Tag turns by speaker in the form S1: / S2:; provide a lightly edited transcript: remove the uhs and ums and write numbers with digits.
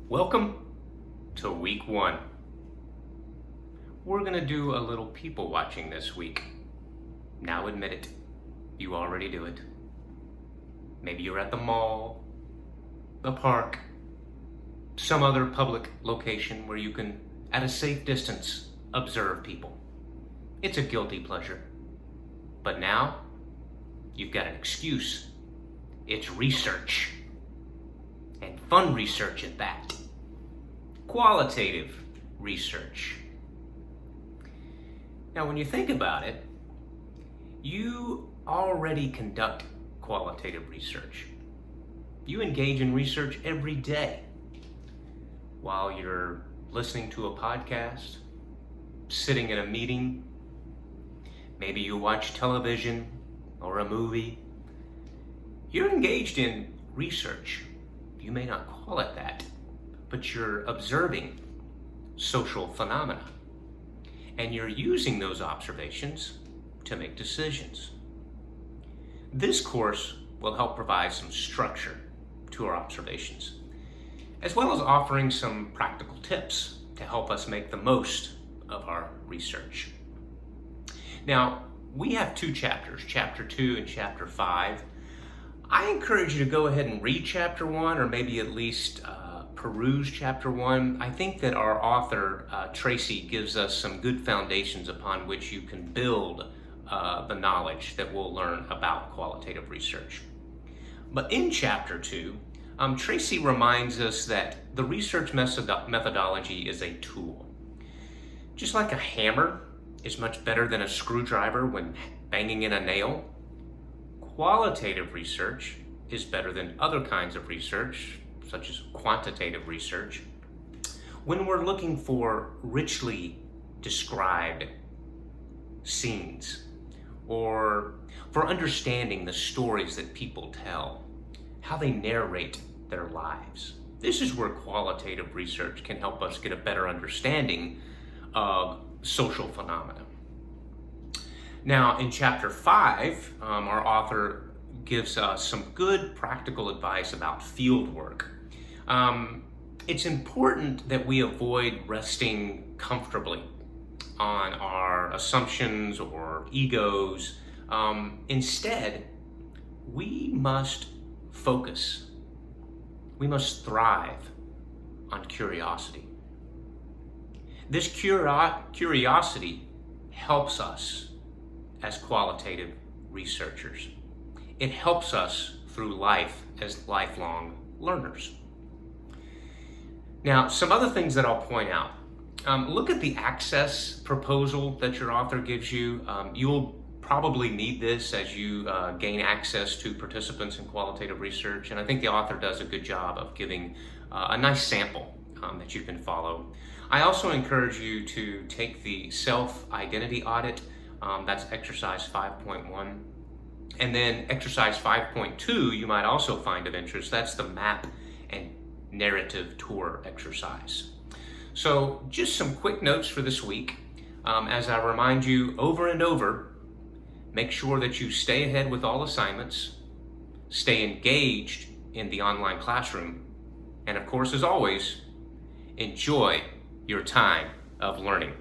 S1: Welcome to week 1. We're going to do a little people watching this week. Now admit it, you already do it. Maybe you're at the mall, the park, some other public location where you can, at a safe distance, observe people. It's a guilty pleasure. But now, you've got an excuse. It's research. And fun research at that. Qualitative research. Now, when you think about it, you already conduct qualitative research. You engage in research every day while you're listening to a podcast, sitting in a meeting, maybe you watch television or a movie. You're engaged in research. You may not call it that, but you're observing social phenomena. And you're using those observations to make decisions. This course will help provide some structure to our observations, as well as offering some practical tips to help us make the most of our research. Now, we have 2 chapters, Chapter 2 and Chapter 5. I encourage you to go ahead and read Chapter 1, or maybe at least peruse Chapter 1. I think that our author, Tracy, gives us some good foundations upon which you can build the knowledge that we'll learn about qualitative research. But in Chapter 2, Tracy reminds us that the research methodology is a tool. Just like a hammer is much better than a screwdriver when banging in a nail, qualitative research is better than other kinds of research, such as quantitative research, when we're looking for richly described scenes, or for understanding the stories that people tell, how they narrate their lives. This is where qualitative research can help us get a better understanding of social phenomena. Now, in Chapter 5, our author gives us some good practical advice about field work. It's important that we avoid resting comfortably on our assumptions or egos. Instead, we must focus. We must thrive on curiosity. This curiosity helps us as qualitative researchers. It helps us through life as lifelong learners. Now, some other things that I'll point out. Look at the access proposal that your author gives you. You'll probably need this as you gain access to participants in qualitative research, and I think the author does a good job of giving a nice sample that you can follow. I also encourage you to take the self-identity audit. That's exercise 5.1. And then exercise 5.2 you might also find of interest. That's the map and narrative tour exercise. So just some quick notes for this week. As I remind you over and over, make sure that you stay ahead with all assignments, stay engaged in the online classroom, and of course, as always, enjoy your time of learning.